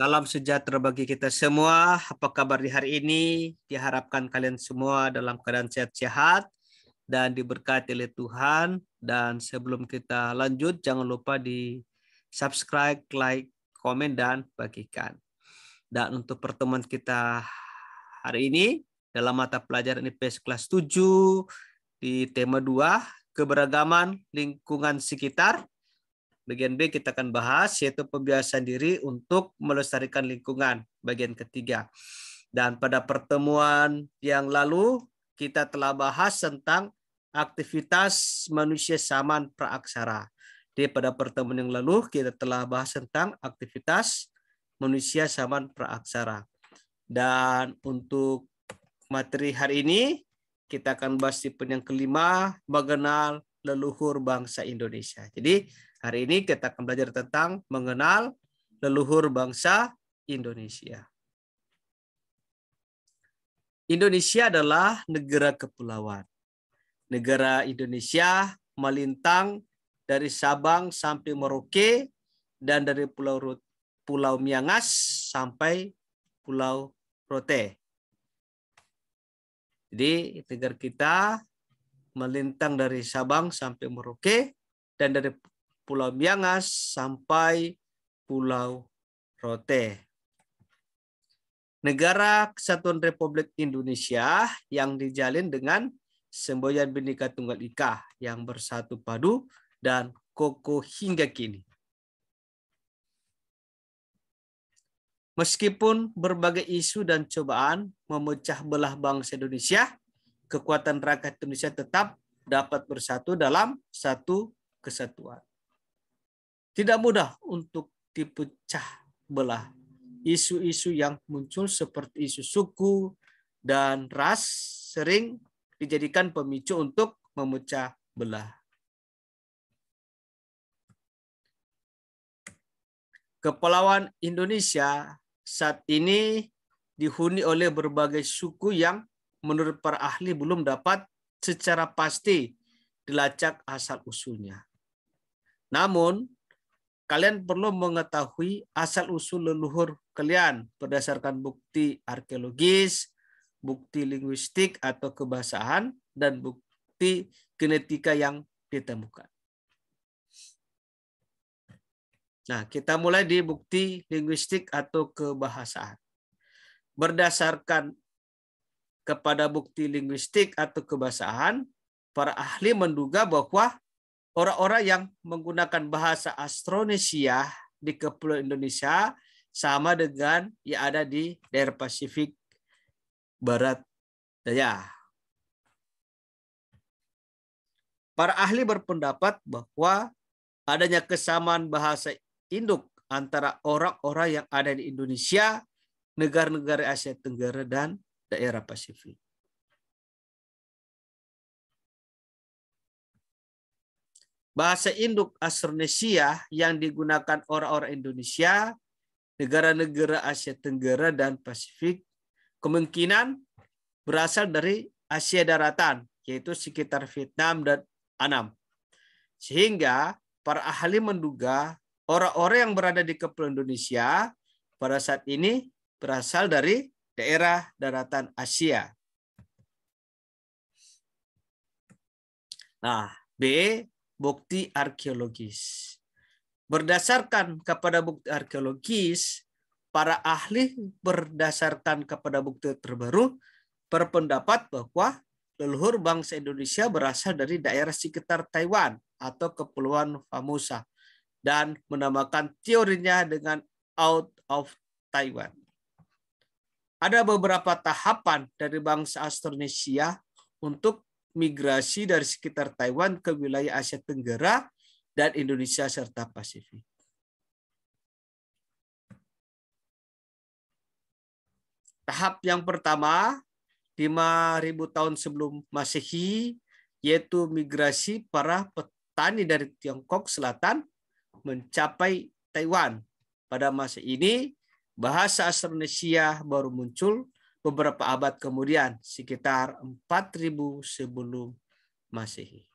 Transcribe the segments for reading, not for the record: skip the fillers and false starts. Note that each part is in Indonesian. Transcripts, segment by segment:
Salam sejahtera bagi kita semua. Apa kabar di hari ini? Diharapkan kalian semua dalam keadaan sehat-sehat dan diberkati oleh Tuhan. Dan sebelum kita lanjut, jangan lupa di subscribe, like, komen, dan bagikan. Dan untuk pertemuan kita hari ini, dalam mata pelajaran IPS kelas 7, di tema 2, keberagaman lingkungan sekitar. Bagian B kita akan bahas yaitu pembiasaan diri untuk melestarikan lingkungan, bagian ketiga. Dan pada pertemuan yang lalu kita telah bahas tentang aktivitas manusia zaman praaksara. Jadi pada pertemuan yang lalu kita telah bahas tentang aktivitas manusia zaman praaksara. Dan untuk materi hari ini kita akan bahas tipe yang kelima, mengenal leluhur bangsa Indonesia. Jadi hari ini kita akan belajar tentang mengenal leluhur bangsa Indonesia. Indonesia adalah negara kepulauan. Negara Indonesia melintang dari Sabang sampai Merauke dan dari Pulau Miangas sampai Pulau Rote. Jadi negara kita melintang dari Sabang sampai Merauke dan dari Pulau Miangas sampai Pulau Rote. Negara Kesatuan Republik Indonesia yang dijalin dengan semboyan Bhinneka Tunggal Ika yang bersatu padu dan kokoh hingga kini. Meskipun berbagai isu dan cobaan memecah belah bangsa Indonesia, kekuatan rakyat Indonesia tetap dapat bersatu dalam satu kesatuan. Tidak mudah untuk dipecah belah. Isu-isu yang muncul seperti isu suku dan ras sering dijadikan pemicu untuk memecah belah. Kepulauan Indonesia saat ini dihuni oleh berbagai suku yang menurut para ahli belum dapat secara pasti dilacak asal-usulnya. Namun, kalian perlu mengetahui asal-usul leluhur kalian berdasarkan bukti arkeologis, bukti linguistik atau kebahasaan, dan bukti genetika yang ditemukan. Nah, kita mulai di bukti linguistik atau kebahasaan. Berdasarkan kepada bukti linguistik atau kebahasaan, para ahli menduga bahwa orang-orang yang menggunakan bahasa Austronesia di Kepulauan Indonesia sama dengan yang ada di daerah Pasifik Barat Daya. Para ahli berpendapat bahwa adanya kesamaan bahasa induk antara orang-orang yang ada di Indonesia, negara-negara Asia Tenggara, dan daerah Pasifik. Bahasa induk Austronesia yang digunakan orang-orang Indonesia, negara-negara Asia Tenggara, dan Pasifik kemungkinan berasal dari Asia Daratan, yaitu sekitar Vietnam dan Annam. Sehingga para ahli menduga orang-orang yang berada di Kepulauan Indonesia pada saat ini berasal dari daerah daratan Asia. Nah, B. Bukti arkeologis. Berdasarkan kepada bukti arkeologis, para ahli berdasarkan kepada bukti terbaru berpendapat bahwa leluhur bangsa Indonesia berasal dari daerah sekitar Taiwan atau Kepulauan Formosa dan menamakan teorinya dengan Out of Taiwan. Ada beberapa tahapan dari bangsa Austronesia untuk migrasi dari sekitar Taiwan ke wilayah Asia Tenggara dan Indonesia serta Pasifik. Tahap yang pertama, 5.000 tahun sebelum Masehi, yaitu migrasi para petani dari Tiongkok Selatan mencapai Taiwan. Pada masa ini, bahasa Austronesia baru muncul beberapa abad kemudian, sekitar 4.000 sebelum Masehi.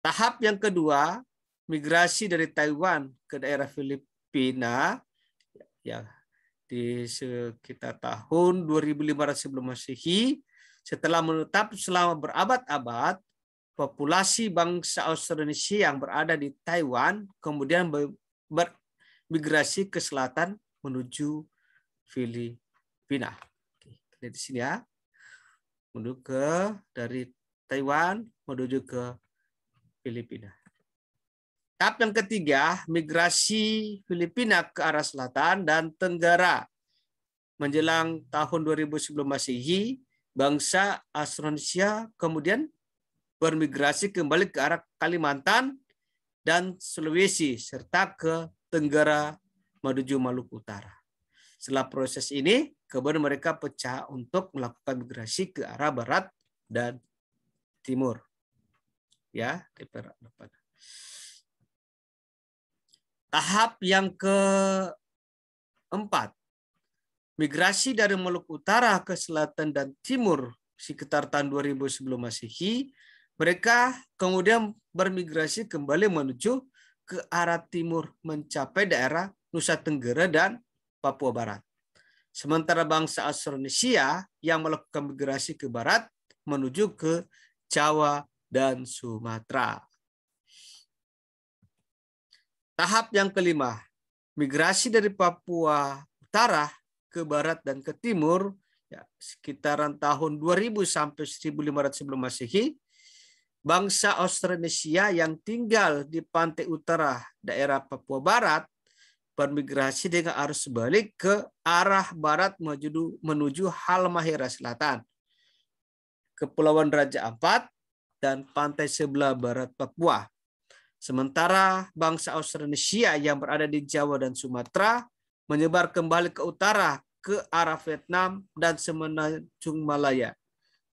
Tahap yang kedua, migrasi dari Taiwan ke daerah Filipina ya di sekitar tahun 2500 sebelum Masehi, setelah menetap selama berabad-abad, populasi bangsa Austronesia yang berada di Taiwan kemudian bermigrasi ke selatan menuju Filipina. Lihat di sini ya, menuju dari Taiwan menuju ke Filipina. Tahap yang ketiga, migrasi Filipina ke arah selatan dan tenggara. Menjelang tahun 2000 sebelum Masehi, bangsa Austronesia kemudian bermigrasi kembali ke arah Kalimantan dan Sulawesi serta ke tenggara menuju Maluku Utara. Setelah proses ini, kemudian mereka pecah untuk melakukan migrasi ke arah barat dan timur. Ya, depan. Tahap yang keempat, migrasi dari Maluku Utara ke selatan dan timur sekitar tahun 2000 sebelum Masehi, mereka kemudian bermigrasi kembali menuju ke arah timur mencapai daerah Nusa Tenggara dan Papua Barat. Sementara bangsa Austronesia yang melakukan migrasi ke barat menuju ke Jawa dan Sumatera. Tahap yang kelima, migrasi dari Papua Utara ke barat dan ke timur ya, sekitaran tahun 2000 sampai 1500 sebelum Masehi. Bangsa Austronesia yang tinggal di pantai utara daerah Papua Barat bermigrasi dengan arus sebalik ke arah barat menuju Halmahera Selatan, Kepulauan Raja Ampat, dan pantai sebelah barat Papua. Sementara bangsa Austronesia yang berada di Jawa dan Sumatera menyebar kembali ke utara ke arah Vietnam dan Semenanjung Malaya.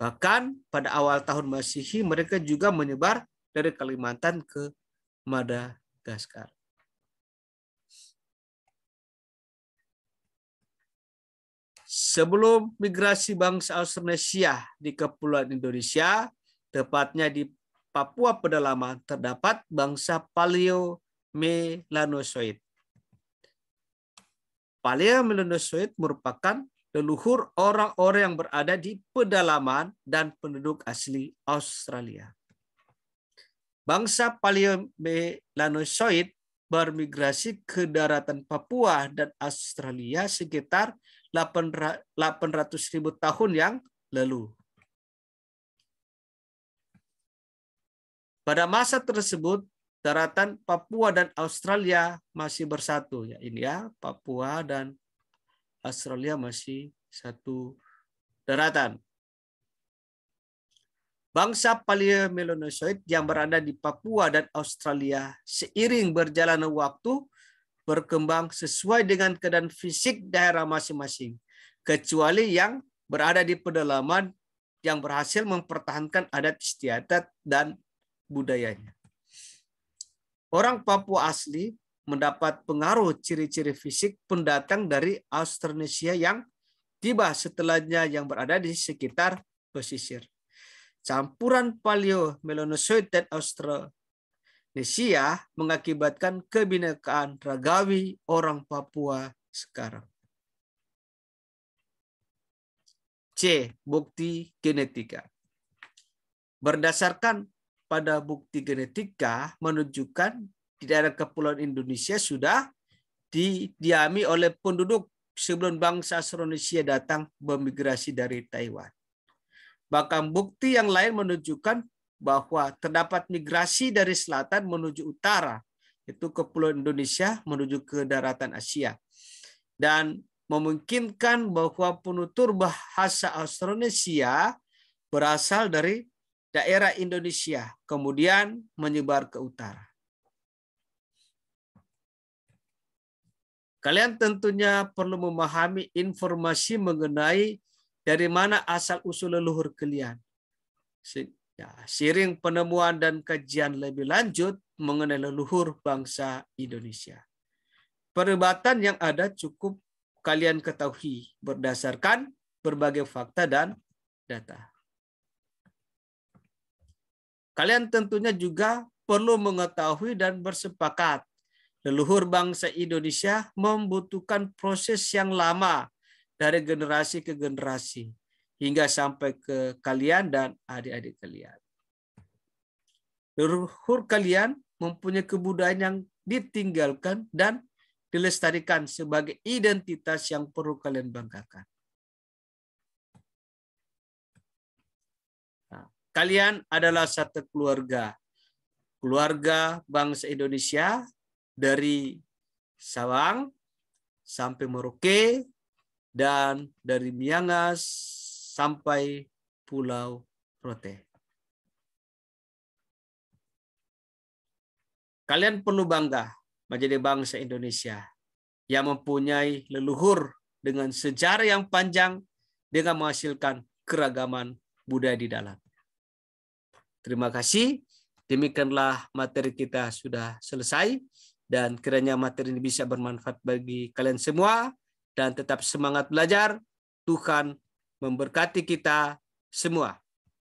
Bahkan pada awal tahun Masehi mereka juga menyebar dari Kalimantan ke Madagaskar. Sebelum migrasi bangsa Austronesia di Kepulauan Indonesia, tepatnya di Papua pedalaman, terdapat bangsa Paleomelanozoid. Paleomelanozoid merupakan leluhur orang-orang yang berada di pedalaman dan penduduk asli Australia. Bangsa Paleomelanozoid bermigrasi ke daratan Papua dan Australia sekitar 800.000 tahun yang lalu. Pada masa tersebut, daratan Papua dan Australia masih bersatu. Ya, ini ya, Papua dan Australia masih satu daratan. Bangsa Paleomelanozoid yang berada di Papua dan Australia seiring berjalannya waktu berkembang sesuai dengan keadaan fisik daerah masing-masing, kecuali yang berada di pedalaman yang berhasil mempertahankan adat istiadat dan budayanya. Orang Papua asli mendapat pengaruh ciri-ciri fisik pendatang dari Austronesia yang tiba setelahnya yang berada di sekitar pesisir. Campuran Paleomelanozoid dan Austronesia mengakibatkan kebinekaan ragawi orang Papua sekarang. C. Bukti genetika. Berdasarkan pada bukti genetika menunjukkan di daerah Kepulauan Indonesia sudah didiami oleh penduduk sebelum bangsa Austronesia datang bermigrasi dari Taiwan. Bahkan bukti yang lain menunjukkan bahwa terdapat migrasi dari selatan menuju utara, yaitu Kepulauan Indonesia menuju ke daratan Asia. Dan memungkinkan bahwa penutur bahasa Austronesia berasal dari daerah Indonesia, kemudian menyebar ke utara. Kalian tentunya perlu memahami informasi mengenai dari mana asal-usul leluhur kalian. Seiring penemuan dan kajian lebih lanjut mengenai leluhur bangsa Indonesia. Perdebatan yang ada cukup kalian ketahui berdasarkan berbagai fakta dan data. Kalian tentunya juga perlu mengetahui dan bersepakat leluhur bangsa Indonesia membutuhkan proses yang lama dari generasi ke generasi hingga sampai ke kalian dan adik-adik kalian. Leluhur kalian mempunyai kebudayaan yang ditinggalkan dan dilestarikan sebagai identitas yang perlu kalian banggakan. Nah, kalian adalah satu keluarga bangsa Indonesia dari Sabang sampai Merauke dan dari Miangas sampai Pulau Rote. Kalian perlu bangga menjadi bangsa Indonesia yang mempunyai leluhur dengan sejarah yang panjang dengan menghasilkan keragaman budaya di dalam. Terima kasih. Demikianlah materi kita sudah selesai dan kiranya materi ini bisa bermanfaat bagi kalian semua dan tetap semangat belajar. Tuhan memberkati kita semua.